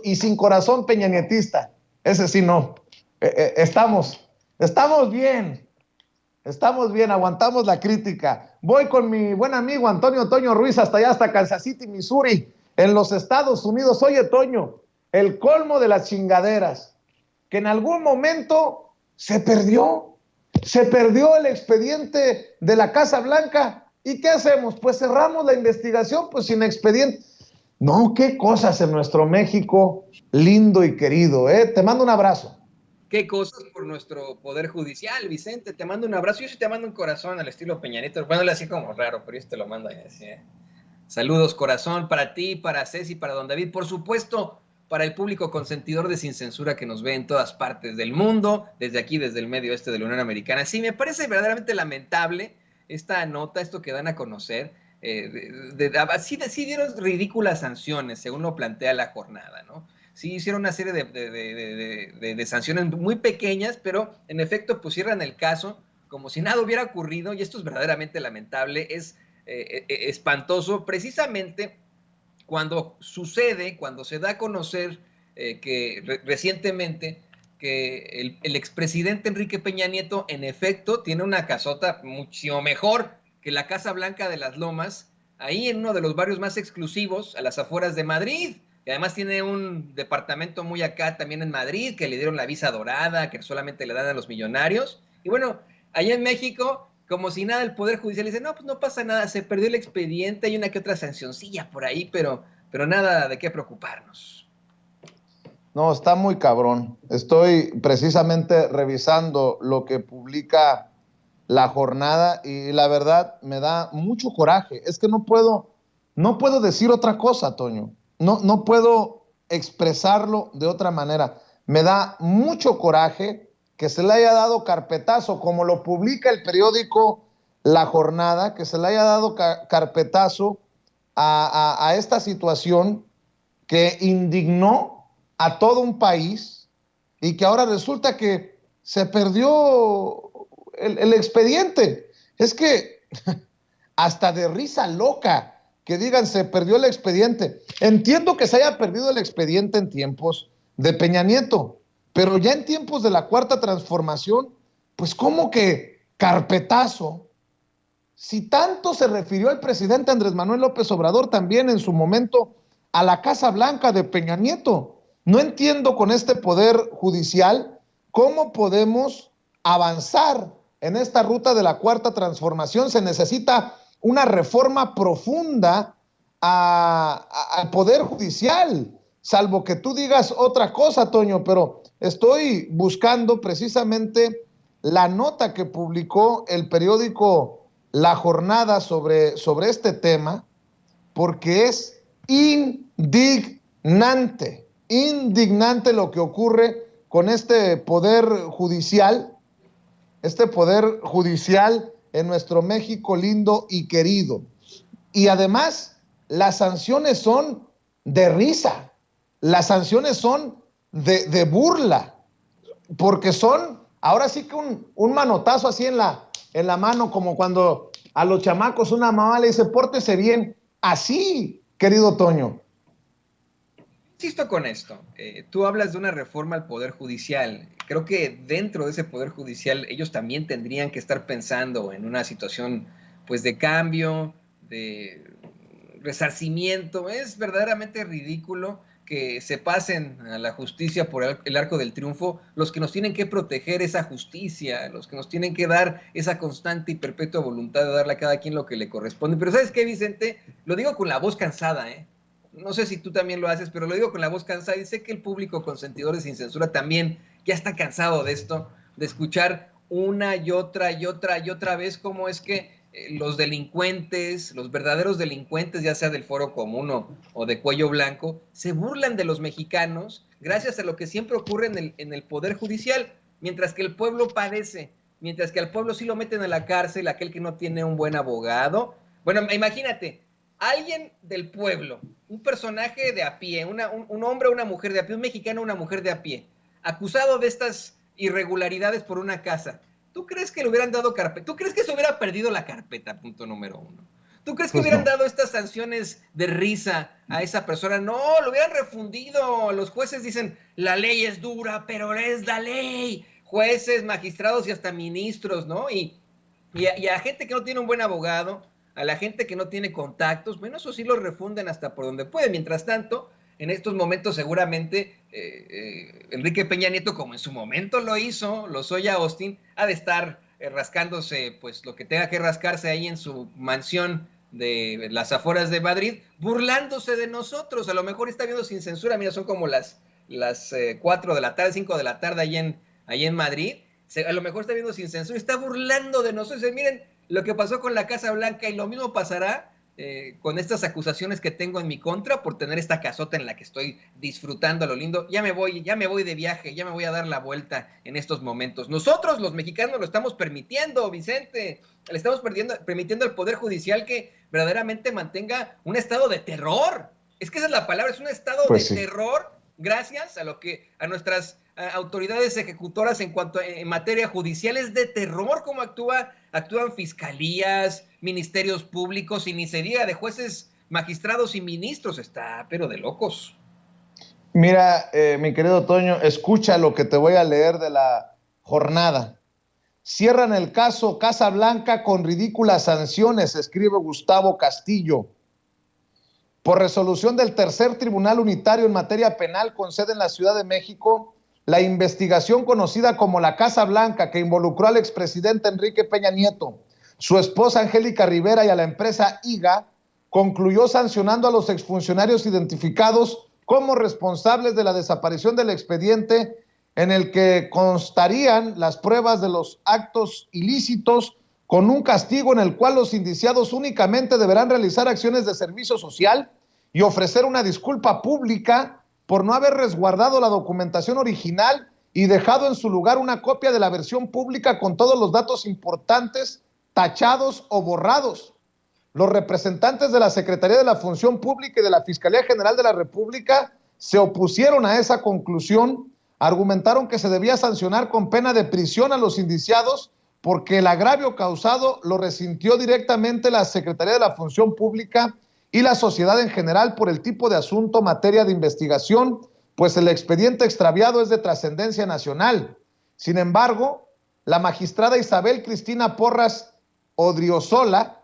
y sin corazón peñanietista. Ese sí no. Estamos bien. Estamos bien, aguantamos la crítica. Voy con mi buen amigo Antonio Toño Ruiz hasta allá, hasta Kansas City, Missouri, en los Estados Unidos. Oye, Toño, el colmo de las chingaderas, que en algún momento se perdió. Se perdió el expediente de la Casa Blanca. ¿Y qué hacemos? Pues cerramos la investigación, pues sin expediente. No, qué cosas en nuestro México lindo y querido, ¿eh? Te mando un abrazo. Qué cosas por nuestro poder judicial, Vicente. Te mando un abrazo. Yo sí te mando un corazón al estilo Peña Nieto. Bueno, le hacía como raro, pero yo te lo mando así. Saludos, corazón, para ti, para Ceci, para don David. Por supuesto, para el público consentidor de Sin Censura que nos ve en todas partes del mundo, desde aquí, desde el medio oeste de la Unión Americana. Sí, me parece verdaderamente lamentable esta nota, esto que dan a conocer. Sí dieron ridículas sanciones, según lo plantea la jornada, ¿no? Sí hicieron una serie de sanciones muy pequeñas, pero en efecto pues cierran el caso como si nada hubiera ocurrido, y esto es verdaderamente lamentable, es espantoso, precisamente cuando sucede, cuando se da a conocer recientemente que el expresidente Enrique Peña Nieto en efecto tiene una casota muchísimo mejor que la Casa Blanca de las Lomas, ahí en uno de los barrios más exclusivos, a las afueras de Madrid. Y además tiene un departamento muy acá también en Madrid, que le dieron la visa dorada, que solamente le dan a los millonarios. Y bueno, allá en México, como si nada, el Poder Judicial dice, no, pues no pasa nada, se perdió el expediente, hay una que otra sancioncilla por ahí, pero nada de qué preocuparnos. No, está muy cabrón. Estoy precisamente revisando lo que publica la jornada y la verdad me da mucho coraje. Es que no puedo decir otra cosa, Toño. No puedo expresarlo de otra manera. Me da mucho coraje que se le haya dado carpetazo, como lo publica el periódico La Jornada, que se le haya dado carpetazo a esta situación que indignó a todo un país y que ahora resulta que se perdió el expediente. Es que hasta de risa loca que digan se perdió el expediente. Entiendo que se haya perdido el expediente en tiempos de Peña Nieto, pero ya en tiempos de la Cuarta Transformación, pues como que carpetazo. Si tanto se refirió el presidente Andrés Manuel López Obrador también en su momento a la Casa Blanca de Peña Nieto. No entiendo con este poder judicial cómo podemos avanzar en esta ruta de la Cuarta Transformación. Se necesita una reforma profunda al poder judicial, salvo que tú digas otra cosa, Toño, pero estoy buscando precisamente la nota que publicó el periódico La Jornada sobre este tema, porque es indignante lo que ocurre con este poder judicial en nuestro México lindo y querido. Y además, las sanciones son de risa, las sanciones son de burla, porque son, ahora sí que un manotazo así en la mano, como cuando a los chamacos una mamá le dice, pórtese bien, así, querido Toño. Insisto con esto, tú hablas de una reforma al Poder Judicial. Creo que dentro de ese Poder Judicial ellos también tendrían que estar pensando en una situación pues de cambio, de resarcimiento. Es verdaderamente ridículo que se pasen a la justicia por el arco del triunfo los que nos tienen que proteger esa justicia, los que nos tienen que dar esa constante y perpetua voluntad de darle a cada quien lo que le corresponde. Pero ¿sabes qué, Vicente? Lo digo con la voz cansada, ¿eh? No sé si tú también lo haces, pero lo digo con la voz cansada y sé que el público consentidor de Sin Censura también ya está cansado de esto, de escuchar una y otra y otra y otra vez cómo es que los delincuentes, los verdaderos delincuentes, ya sea del Foro Común o de Cuello Blanco, se burlan de los mexicanos gracias a lo que siempre ocurre en el Poder Judicial, mientras que el pueblo padece, mientras que al pueblo sí lo meten a la cárcel, aquel que no tiene un buen abogado. Bueno, imagínate, alguien del pueblo, un personaje de a pie, un hombre o una mujer de a pie, un mexicano o una mujer de a pie, acusado de estas irregularidades por una casa. ¿Tú crees que le hubieran dado carpeta? ¿Tú crees que se hubiera perdido la carpeta? Punto número uno. ¿Tú crees que Pues hubieran no. dado estas sanciones de risa a esa persona? No, lo hubieran refundido. Los jueces dicen, la ley es dura, pero es la ley. Jueces, magistrados y hasta ministros, ¿no? Y a gente que no tiene un buen abogado, a la gente que no tiene contactos, bueno, eso sí lo refunden hasta por donde puede. Mientras tanto, en estos momentos seguramente Enrique Peña Nieto, como en su momento lo hizo Lozoya Austin, ha de estar rascándose pues lo que tenga que rascarse ahí en su mansión de las afueras de Madrid, burlándose de nosotros. A lo mejor está viendo sin censura. Mira, son como las 4 de la tarde, 5 de la tarde ahí en Madrid. A lo mejor está viendo sin censura, está burlando de nosotros. Miren lo que pasó con la Casa Blanca y lo mismo pasará con estas acusaciones que tengo en mi contra por tener esta casota en la que estoy disfrutando a lo lindo. Ya me voy de viaje, ya me voy a dar la vuelta en estos momentos. Nosotros, los mexicanos, lo estamos permitiendo, Vicente. Le estamos permitiendo al Poder Judicial que verdaderamente mantenga un estado de terror. Es que esa es la palabra, es un estado de Pues sí. terror gracias a nuestras autoridades ejecutoras en materia judicial. Es de terror cómo actúan fiscalías, ministerios públicos y ni se diga de jueces, magistrados y ministros. Está pero de locos. Mira, mi querido Toño, escucha lo que te voy a leer de la jornada. Cierran el caso Casa Blanca con ridículas sanciones, escribe Gustavo Castillo. Por resolución del Tercer Tribunal Unitario en materia penal con sede en la Ciudad de México, la investigación conocida como la Casa Blanca, que involucró al expresidente Enrique Peña Nieto, su esposa Angélica Rivera y a la empresa IGA, concluyó sancionando a los exfuncionarios identificados como responsables de la desaparición del expediente en el que constarían las pruebas de los actos ilícitos, con un castigo en el cual los indiciados únicamente deberán realizar acciones de servicio social y ofrecer una disculpa pública por no haber resguardado la documentación original y dejado en su lugar una copia de la versión pública con todos los datos importantes tachados o borrados. Los representantes de la Secretaría de la Función Pública y de la Fiscalía General de la República se opusieron a esa conclusión, argumentaron que se debía sancionar con pena de prisión a los indiciados porque el agravio causado lo resintió directamente la Secretaría de la Función Pública y la sociedad en general por el tipo de asunto materia de investigación, pues el expediente extraviado es de trascendencia nacional. Sin embargo, la magistrada Isabel Cristina Porras Odriozola,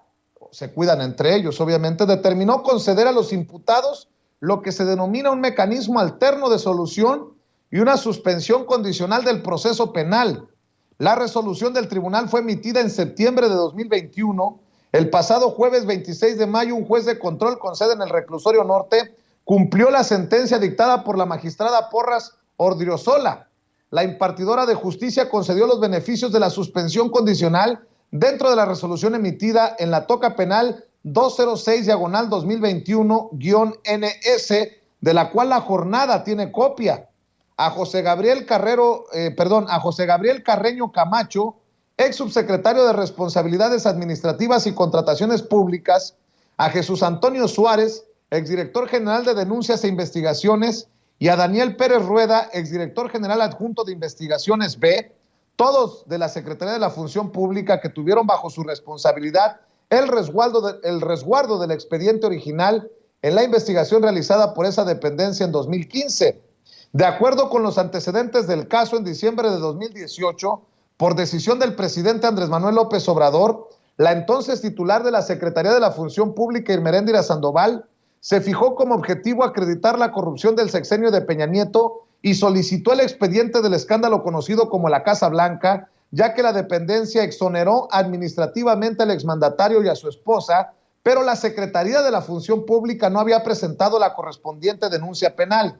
se cuidan entre ellos obviamente, determinó conceder a los imputados lo que se denomina un mecanismo alterno de solución y una suspensión condicional del proceso penal. La resolución del tribunal fue emitida en septiembre de 2021. El pasado jueves 26 de mayo, un juez de control con sede en el Reclusorio Norte cumplió la sentencia dictada por la magistrada Porras Odriozola. La impartidora de justicia concedió los beneficios de la suspensión condicional dentro de la resolución emitida en la toca penal 206/2021-NS, de la cual la jornada tiene copia. A José Gabriel Carreño Camacho, ex subsecretario de Responsabilidades Administrativas y Contrataciones Públicas, a Jesús Antonio Suárez, exdirector general de Denuncias e Investigaciones, y a Daniel Pérez Rueda, exdirector general adjunto de Investigaciones B, todos de la Secretaría de la Función Pública, que tuvieron bajo su responsabilidad el resguardo del expediente original en la investigación realizada por esa dependencia en 2015. De acuerdo con los antecedentes del caso, en diciembre de 2018, por decisión del presidente Andrés Manuel López Obrador, la entonces titular de la Secretaría de la Función Pública, Irmeréndira Sandoval, se fijó como objetivo acreditar la corrupción del sexenio de Peña Nieto y solicitó el expediente del escándalo conocido como la Casa Blanca, ya que la dependencia exoneró administrativamente al exmandatario y a su esposa, pero la Secretaría de la Función Pública no había presentado la correspondiente denuncia penal.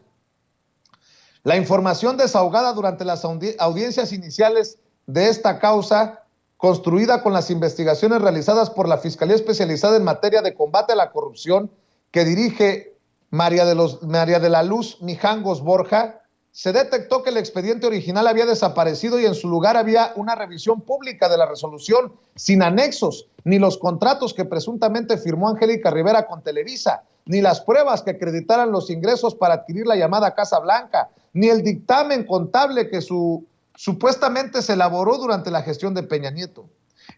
La información desahogada durante las audiencias iniciales de esta causa, construida con las investigaciones realizadas por la Fiscalía Especializada en Materia de Combate a la Corrupción, que dirige María de la Luz Mijangos Borja, se detectó que el expediente original había desaparecido y en su lugar había una revisión pública de la resolución sin anexos, ni los contratos que presuntamente firmó Angélica Rivera con Televisa, ni las pruebas que acreditaran los ingresos para adquirir la llamada Casa Blanca, ni el dictamen contable que supuestamente se elaboró durante la gestión de Peña Nieto.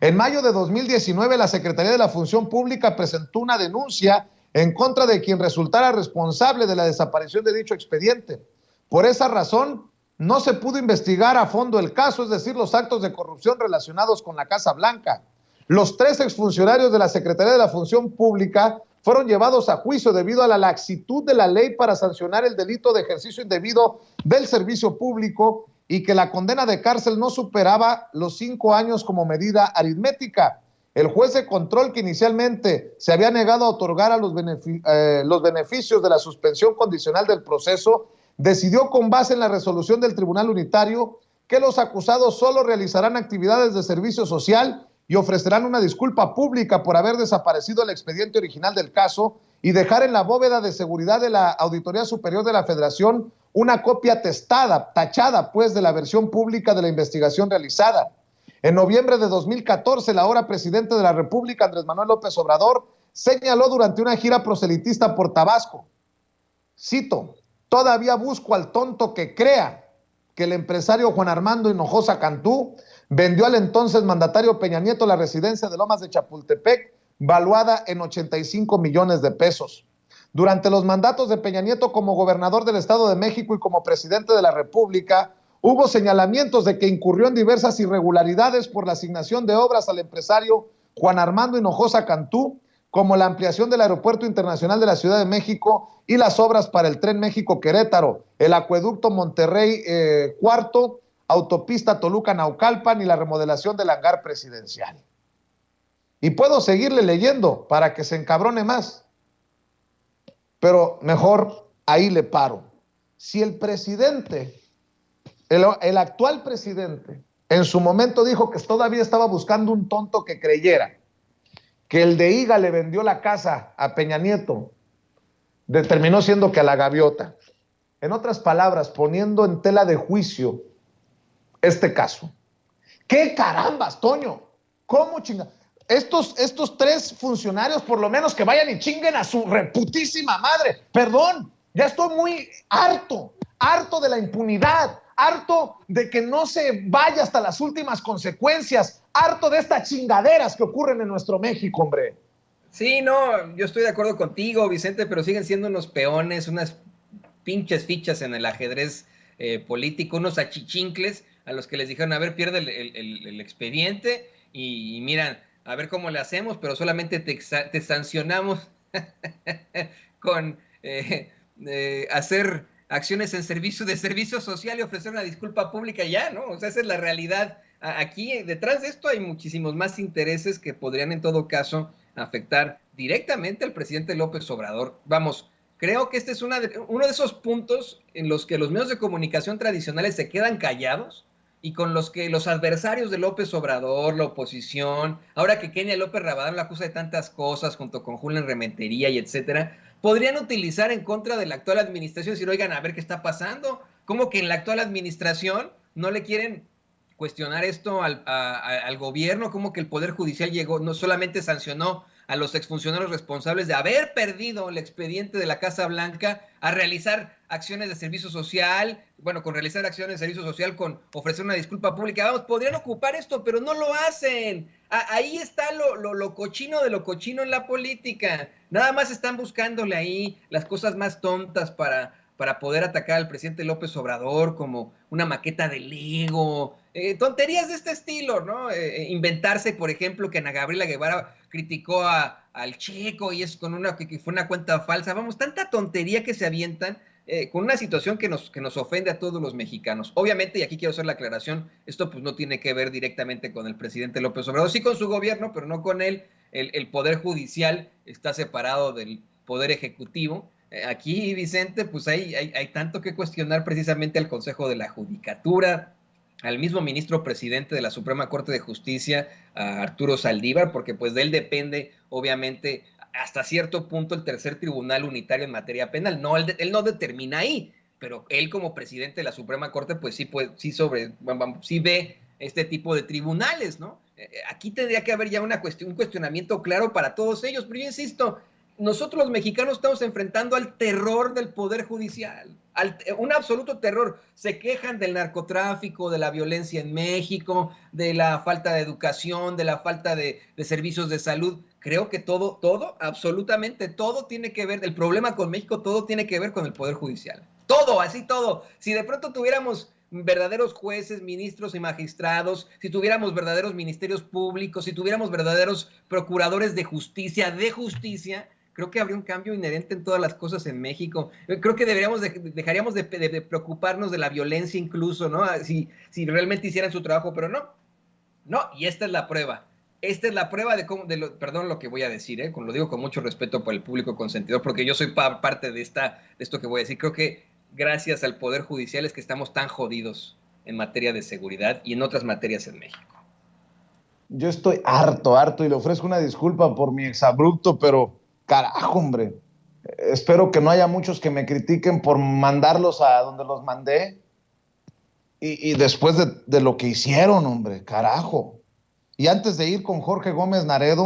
En mayo de 2019, la Secretaría de la Función Pública presentó una denuncia en contra de quien resultara responsable de la desaparición de dicho expediente. Por esa razón, no se pudo investigar a fondo el caso, es decir, los actos de corrupción relacionados con la Casa Blanca. Los 3 exfuncionarios de la Secretaría de la Función Pública fueron llevados a juicio debido a la laxitud de la ley para sancionar el delito de ejercicio indebido del servicio público y que la condena de cárcel no superaba los 5 años como medida aritmética. El juez de control, que inicialmente se había negado a otorgar a los beneficios de la suspensión condicional del proceso, decidió con base en la resolución del Tribunal Unitario que los acusados solo realizarán actividades de servicio social y ofrecerán una disculpa pública por haber desaparecido el expediente original del caso y dejar en la bóveda de seguridad de la Auditoría Superior de la Federación una copia atestada, tachada pues de la versión pública de la investigación realizada. En noviembre de 2014, el ahora presidente de la República, Andrés Manuel López Obrador, señaló durante una gira proselitista por Tabasco, cito, todavía busco al tonto que crea que el empresario Juan Armando Hinojosa Cantú vendió al entonces mandatario Peña Nieto la residencia de Lomas de Chapultepec, valuada en 85 millones de pesos. Durante los mandatos de Peña Nieto como gobernador del Estado de México y como presidente de la República, hubo señalamientos de que incurrió en diversas irregularidades por la asignación de obras al empresario Juan Armando Hinojosa Cantú, como la ampliación del Aeropuerto Internacional de la Ciudad de México y las obras para el Tren México-Querétaro, el acueducto Monterrey Cuarto, autopista Toluca-Naucalpan y la remodelación del hangar presidencial. Y puedo seguirle leyendo para que se encabrone más, pero mejor ahí le paro. Si el presidente, el actual presidente, en su momento dijo que todavía estaba buscando un tonto que creyera que el de IGA le vendió la casa a Peña Nieto, determinó siendo que a la gaviota. En otras palabras, poniendo en tela de juicio este caso. ¿Qué carambas, Toño? ¿Cómo chinga? Estos 3 funcionarios, por lo menos que vayan y chinguen a su reputísima madre. Perdón, ya estoy muy harto de la impunidad, harto de que no se vaya hasta las últimas consecuencias, harto de estas chingaderas que ocurren en nuestro México, hombre. Sí, no, yo estoy de acuerdo contigo, Vicente, pero siguen siendo unos peones, unas pinches fichas en el ajedrez político, unos achichincles a los que les dijeron, a ver, pierde el expediente y miran, a ver cómo le hacemos, pero solamente te sancionamos con hacer acciones en servicio social y ofrecer una disculpa pública ya, ¿no? O sea, esa es la realidad. Aquí, detrás de esto hay muchísimos más intereses que podrían en todo caso afectar directamente al presidente López Obrador. Vamos, creo que este es uno de esos puntos en los que los medios de comunicación tradicionales se quedan callados y con los que los adversarios de López Obrador, la oposición, ahora que Kenia López Rabadán lo acusa de tantas cosas junto con Julián Rementería y etcétera, podrían utilizar en contra de la actual administración y decir, oigan, a ver qué está pasando, como que en la actual administración no le quieren cuestionar esto al gobierno, como que el Poder Judicial llegó, no solamente sancionó a los exfuncionarios responsables de haber perdido el expediente de la Casa Blanca a realizar acciones de servicio social, bueno, con realizar acciones de servicio social, con ofrecer una disculpa pública, vamos, podrían ocupar esto, pero no lo hacen. Ahí está lo cochino de lo cochino en la política. Nada más están buscándole ahí las cosas más tontas para poder atacar al presidente López Obrador como una maqueta de Lego, tonterías de este estilo, ¿no? Inventarse, por ejemplo, que Ana Gabriela Guevara criticó al Checo y es con que fue una cuenta falsa. Vamos, tanta tontería que se avientan con una situación que nos ofende a todos los mexicanos. Obviamente, y aquí quiero hacer la aclaración, esto pues no tiene que ver directamente con el presidente López Obrador, sí con su gobierno, pero no con él. El Poder Judicial está separado del Poder Ejecutivo. Aquí, Vicente, pues hay tanto que cuestionar precisamente al Consejo de la Judicatura, al mismo ministro presidente de la Suprema Corte de Justicia, a Arturo Saldívar, porque pues de él depende, obviamente, hasta cierto punto el tercer tribunal unitario en materia penal. No, él no determina ahí, pero él como presidente de la Suprema Corte, pues sí ve este tipo de tribunales, ¿no? Aquí tendría que haber ya un cuestionamiento claro para todos ellos, pero yo insisto, nosotros los mexicanos estamos enfrentando al terror del Poder Judicial, un absoluto terror. Se quejan del narcotráfico, de la violencia en México, de la falta de educación, de la falta de servicios de salud. Creo que todo, absolutamente todo tiene que ver, el problema con México, todo tiene que ver con el Poder Judicial. Todo, así todo. Si de pronto tuviéramos verdaderos jueces, ministros y magistrados, si tuviéramos verdaderos ministerios públicos, si tuviéramos verdaderos procuradores de justicia, creo que habría un cambio inherente en todas las cosas en México. Creo que dejaríamos de preocuparnos de la violencia incluso, ¿no? Si realmente hicieran su trabajo, pero no, y esta es la prueba. Esta es la prueba de cómo, perdón lo que voy a decir, lo digo con mucho respeto por el público consentidor, porque yo soy parte de esto que voy a decir. Creo que gracias al Poder Judicial es que estamos tan jodidos en materia de seguridad y en otras materias en México. Yo estoy harto, y le ofrezco una disculpa por mi exabrupto, pero carajo, hombre. Espero que no haya muchos que me critiquen por mandarlos a donde los mandé y después de lo que hicieron, hombre, carajo. Y antes de ir con Jorge Gómez Naredo,